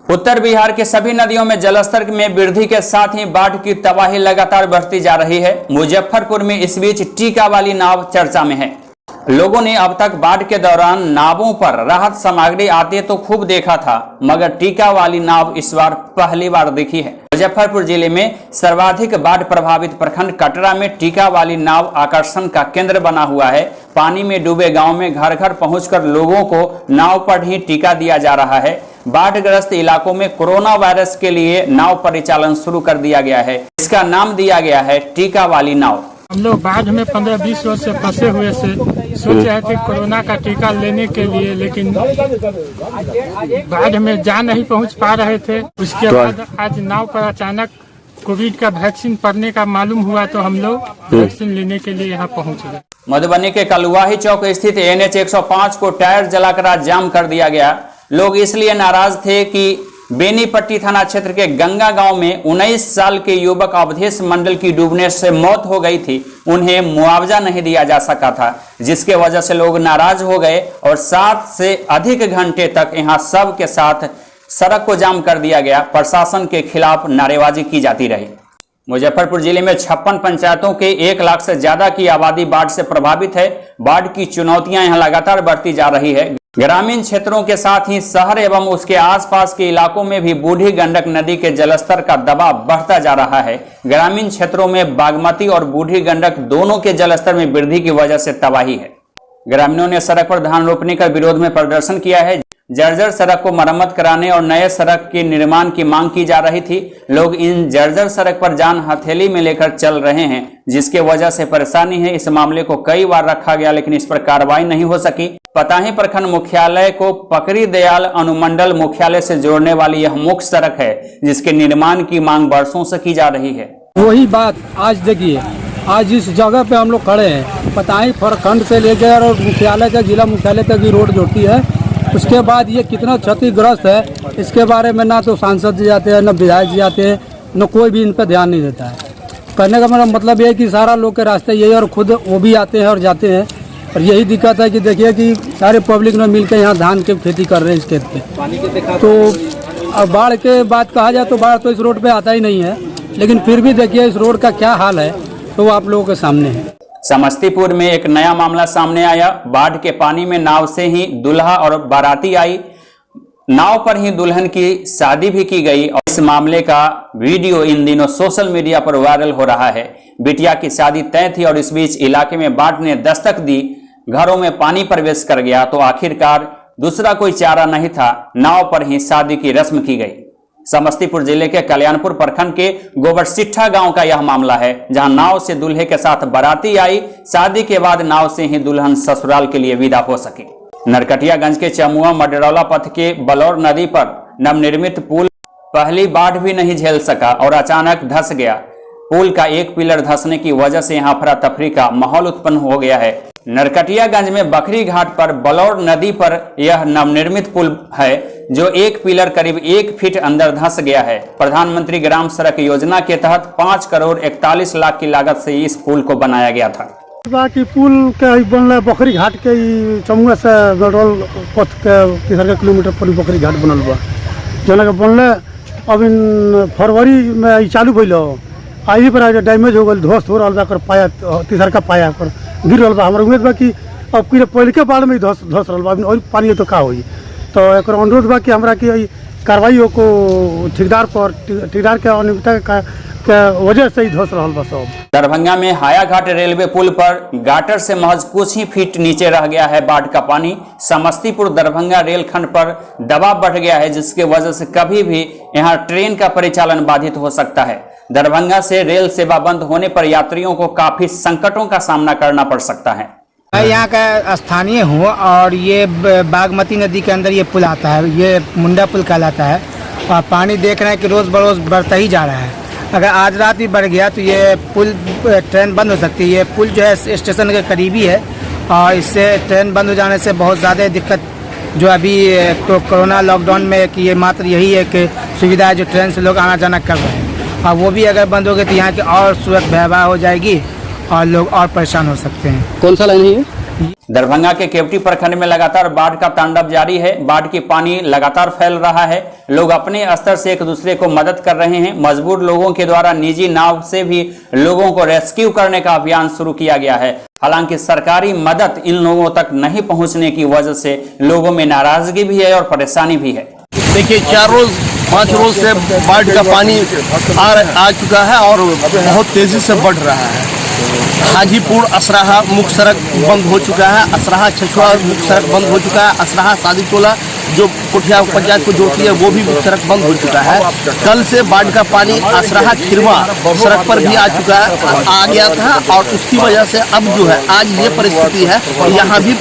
उत्तर बिहार के सभी नदियों में जलस्तर में वृद्धि के साथ ही बाढ़ की तबाही लगातार बढ़ती जा रही है। मुजफ्फरपुर में इस बीच टीका वाली नाव चर्चा में है। लोगों ने अब तक बाढ़ के दौरान नावों पर राहत सामग्री आते तो खूब देखा था, मगर टीका वाली नाव इस बार पहली बार दिखी है। मुजफ्फरपुर जिले में सर्वाधिक बाढ़ प्रभावित प्रखंड कटरा में टीका वाली नाव आकर्षण का केंद्र बना हुआ है। पानी में डूबे गांव में घर घर पहुंचकर लोगों को नाव पर ही टीका दिया जा रहा है। बाढ़ग्रस्त इलाकों में कोरोना वायरस के लिए नाव परिचालन शुरू कर दिया गया है। इसका नाम दिया गया है टीका वाली नाव। हम लोग बाढ़ में 15-20 वर्ष से फंसे हुए से सोच रहे थे कोरोना का टीका लेने के लिए, लेकिन बाढ़ में जा नहीं पहुंच पा रहे थे। उसके बाद आज नाव पर अचानक कोविड का वैक्सीन पड़ने का मालूम हुआ तो हम लोग वैक्सीन लेने के लिए यहाँ पहुँच गए। मधुबनी के कलुआही चौक स्थित NH 105 को टायर जलाकर आज जाम कर दिया गया। लोग इसलिए नाराज थे कि बेनीपट्टी थाना क्षेत्र के गंगा गांव में 19 साल के युवक अवधेश मंडल की डूबने से मौत हो गई थी। उन्हें मुआवजा नहीं दिया जा सका था, जिसके वजह से लोग नाराज हो गए और 7 से अधिक घंटे तक यहां सब के साथ सड़क को जाम कर दिया गया। प्रशासन के खिलाफ नारेबाजी की जाती रही। मुजफ्फरपुर जिले में 56 पंचायतों के 1 लाख से ज्यादा की आबादी बाढ़ से प्रभावित है। बाढ़ की चुनौतियां यहां लगातार बढ़ती जा रही है। ग्रामीण क्षेत्रों के साथ ही शहर एवं उसके आसपास के इलाकों में भी बूढ़ी गंडक नदी के जलस्तर का दबाव बढ़ता जा रहा है। ग्रामीण क्षेत्रों में बागमती और बूढ़ी गंडक दोनों के जलस्तर में वृद्धि की वजह से तबाही है। ग्रामीणों ने सड़क पर धान रोपने का विरोध में प्रदर्शन किया है। जर्जर सड़क को मरम्मत कराने और नए सड़क के निर्माण की मांग की जा रही थी। लोग इन जर्जर सड़क पर जान हथेली में लेकर चल रहे हैं, जिसके वजह से परेशानी है। इस मामले को कई बार रखा गया, लेकिन इस पर कार्रवाई नहीं हो सकी। पताही प्रखंड मुख्यालय को पकड़ी दयाल अनुमंडल मुख्यालय से जोड़ने वाली यह मुख्य सड़क है, जिसके निर्माण की मांग वर्षों से की जा रही है। वही बात आज देखिए, आज इस जगह पे हम लोग खड़े हैं। पताही प्रखंड से लेकर और मुख्यालय तक, जिला मुख्यालय तक की रोड जोड़ती है। उसके बाद ये कितना क्षतिग्रस्त है, इसके बारे में ना तो सांसद जी जाते हैं, न विधायक जी जाते हैं, न कोई भी इन पर ध्यान नहीं देता है। कहने का मेरा मतलब ये है कि सारा लोग के रास्ते यही, और खुद वो भी आते हैं और जाते हैं। और यही दिक्कत है कि देखिए कि सारे पब्लिक ने मिलकर यहाँ धान की खेती कर रहे हैं इस खेत पे। तो अब बाढ़ के बात कहा जाए तो बाढ़ तो इस रोड पे आता ही नहीं है, लेकिन फिर भी देखिए इस रोड का क्या हाल है तो वो आप लोगों के सामने है। समस्तीपुर में एक नया मामला सामने आया। बाढ़ के पानी में नाव से ही दुल्हा और बाराती आई। नाव पर ही दुल्हन की शादी भी की गई और इस मामले का वीडियो इन दिनों सोशल मीडिया पर वायरल हो रहा है। बिटिया की शादी तय थी और इस बीच इलाके में बाढ़ ने दस्तक दी। घरों में पानी प्रवेश कर गया तो आखिरकार दूसरा कोई चारा नहीं था, नाव पर ही शादी की रस्म की गई। समस्तीपुर जिले के कल्याणपुर प्रखंड के गोबरसिट्ठा गांव का यह मामला है, जहां नाव से दूल्हे के साथ बाराती आई। शादी के बाद नाव से ही दुल्हन ससुराल के लिए विदा हो सकी। नरकटियागंज के चमुआ मडरौला पथ के बलौर नदी पर नवनिर्मित पुल पहली बाढ़ भी नहीं झेल सका और अचानक धंस गया। पुल का एक पिलर धंसने की वजह से यहाँ अफरा तफरी का माहौल उत्पन्न हो गया है। नरकटियागंज में बकरी घाट पर बलौर नदी पर यह नवनिर्मित पुल है, जो एक पिलर करीब 1 फीट अंदर धंस गया है। प्रधानमंत्री ग्राम सड़क योजना के तहत 5 करोड़ 41 लाख की लागत से इस पुल को बनाया गया था। बाकी पुल के बनल बकरी घाट के चमुआ से गडरोल पथ के 3 किलोमीटर पर बकरी घाट बनल बा, जना के बनले अब इन फरवरी में चालू भइल। आई पर डैमेज हो गल, ध्वस्त हो रहा बा, पाया 3 का पाया पर गिर रहा बा। हमारा उम्मीद बा कि अब पहले के बाढ़ में ही धस रहा बा, और पानी तो का होई। तो एक अनुरोध बा कि हमरा की कार्रवाई को ठेकेदार के अनियमितता के वजह से ही धस रहा बा सब। दरभंगा में हायाघाट रेलवे पुल पर गाटर से महज कुछ ही फीट नीचे रह गया है बाढ़ का पानी। समस्तीपुर दरभंगा रेलखंड पर दबाव बढ़ गया है, जिसके वजह से कभी भी यहाँ ट्रेन का परिचालन बाधित हो सकता है। दरभंगा से रेल सेवा बंद होने पर यात्रियों को काफी संकटों का सामना करना पड़ सकता है। मैं यहाँ का स्थानीय हूँ और ये बागमती नदी के अंदर ये पुल आता है, ये मुंडा पुल कहलाता है। और पानी देख रहे हैं कि रोज़ बरोज़ बढ़ता ही जा रहा है। अगर आज रात भी बढ़ गया तो ये पुल ट्रेन बंद हो सकती है। ये पुल जो है स्टेशन के करीबी है और इससे ट्रेन बंद हो जाने से बहुत ज़्यादा दिक्कत जो अभी तो कोरोना लॉकडाउन में कि ये मात्र यही है कि सुविधा है जो ट्रेन से लोग आना जाना कर रहे हैं, और वो भी अगर बंद हो गई तो यहाँ की और सूरत भयावह हो जाएगी और लोग और परेशान हो सकते हैं। कौन सा लाइन है दरभंगा के केवटी प्रखंड में लगातार बाढ़ का तांडव जारी है। बाढ़ की पानी लगातार फैल रहा है। लोग अपने स्तर से एक दूसरे को मदद कर रहे हैं। मजबूर लोगों के द्वारा निजी नाव से भी लोगों को रेस्क्यू करने का अभियान शुरू किया गया है। हालांकि सरकारी मदद इन लोगों तक नहीं पहुंचने की वजह से लोगों में नाराजगी भी है और परेशानी भी है। देखिए 4 रोज 5 रोज से बाढ़ का पानी आ चुका है और बहुत तेजी से बढ़ रहा है। हाजीपुर असराहा मुख्य सड़क बंद हो चुका है। असराहा छछुआ मुख्य सड़क बंद हो चुका है। असराहा शादी टोला जो कोठिया पंचायत को जोड़ती है वो भी मुख्य सड़क बंद हो चुका है। कल से बाढ़ का पानी असराहा खिरवा सड़क पर भी आ चुका है, आ गया था और उसकी वजह से अब जो है आज ये परिस्थिति है, यहाँ भी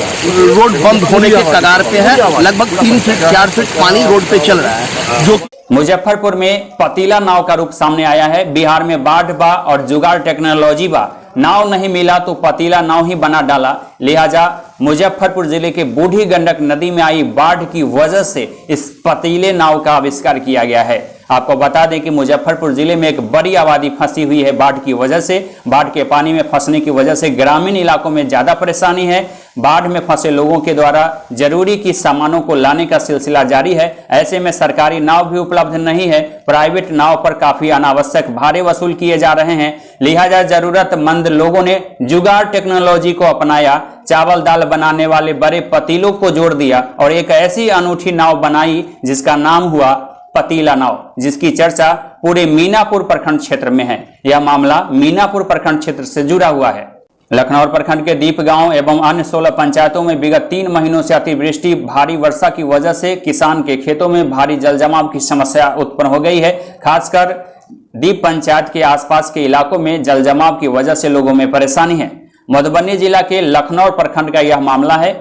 रोड बंद होने के कगार पे है। लगभग 3 फीट 4 फीट पानी रोड पे चल रहा है। जो मुजफ्फरपुर में पतीला नाव का रूप सामने आया है। बिहार में बाढ़ बा और जुगाड़ टेक्नोलॉजी बा, नाव नहीं मिला तो पतीला नाव ही बना डाला। लिहाजा मुजफ्फरपुर जिले के बूढ़ी गंडक नदी में आई बाढ़ की वजह से इस पतीले नाव का आविष्कार किया गया है। आपको बता दें कि मुजफ्फरपुर जिले में एक बड़ी आबादी फंसी हुई है बाढ़ की वजह से। बाढ़ के पानी में फंसने की वजह से ग्रामीण इलाकों में ज्यादा परेशानी है। बाढ़ में फंसे लोगों के द्वारा जरूरी की सामानों को लाने का सिलसिला जारी है। ऐसे में सरकारी नाव भी उपलब्ध नहीं है। प्राइवेट नाव पर काफी अनावश्यक भाड़े वसूल किए जा रहे हैं। लिहाजा जरूरतमंद लोगों ने जुगाड़ टेक्नोलॉजी को अपनाया। चावल दाल बनाने वाले बड़े पतीलों को जोड़ दिया और एक ऐसी अनूठी नाव बनाई जिसका नाम हुआ पतीला नाव, जिसकी चर्चा पूरे मीनापुर प्रखंड क्षेत्र में है। यह मामला मीनापुर प्रखंड क्षेत्र से जुड़ा हुआ है। लखनऊ प्रखंड के दीप गांव एवं अन्य 16 पंचायतों में विगत 3 महीनों से अतिवृष्टि भारी वर्षा की वजह से किसान के खेतों में भारी जल जमाव की समस्या उत्पन्न हो गई है। खासकर दीप पंचायत के आसपास के इलाकों में जल जमाव की वजह से लोगों में परेशानी है। मधुबनी जिला के लखनऊ प्रखंड का यह मामला है।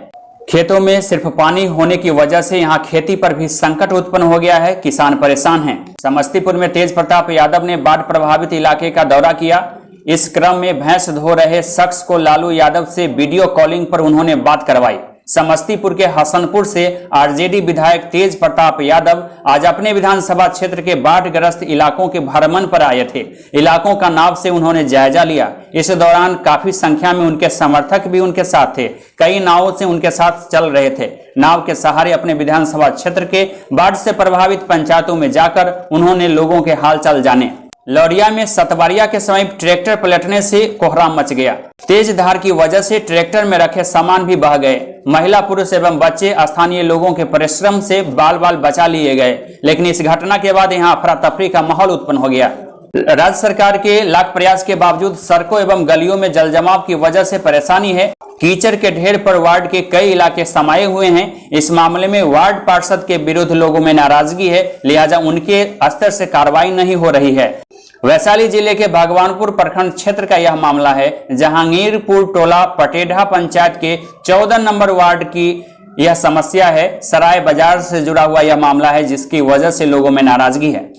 खेतों में सिर्फ पानी होने की वजह से यहां खेती पर भी संकट उत्पन्न हो गया है। किसान परेशान हैं। समस्तीपुर में तेज प्रताप यादव ने बाढ़ प्रभावित इलाके का दौरा किया। इस क्रम में भैंस धो रहे शख्स को लालू यादव से वीडियो कॉलिंग पर उन्होंने बात करवाई। समस्तीपुर के हसनपुर से आरजेडी विधायक तेज प्रताप यादव आज अपने विधानसभा क्षेत्र के बाढ़ग्रस्त इलाकों के भ्रमण पर आए थे। इलाकों का नाव से उन्होंने जायजा लिया। इस दौरान काफी संख्या में उनके समर्थक भी उनके साथ थे। कई नावों से उनके साथ चल रहे थे। नाव के सहारे अपने विधानसभा क्षेत्र के बाढ़ से प्रभावित पंचायतों में जाकर उन्होंने लोगों के हालचाल जाने। लौरिया में सतवारिया के समीप ट्रैक्टर पलटने से कोहराम मच गया। तेज धार की वजह से ट्रैक्टर में रखे सामान भी बह गए। महिला पुरुष एवं बच्चे स्थानीय लोगों के परिश्रम से बाल बाल बचा लिए गए। लेकिन इस घटना के बाद यहां अफरा तफरी का माहौल उत्पन्न हो गया। राज्य सरकार के लाख प्रयास के बावजूद सड़कों एवं गलियों में जल जमाव की वजह से परेशानी है। कीचड़ के ढेर पर वार्ड के कई इलाके समाये हुए हैं। इस मामले में वार्ड पार्षद के विरुद्ध लोगों में नाराजगी है। लिहाजा उनके स्तर से कार्रवाई नहीं हो रही है। वैशाली जिले के भगवानपुर प्रखंड क्षेत्र का यह मामला है। जहांगीरपुर टोला पटेढ़ा पंचायत के 14 नंबर वार्ड की यह समस्या है। सराय बाजार से जुड़ा हुआ यह मामला है जिसकी वजह से लोगों में नाराजगी है।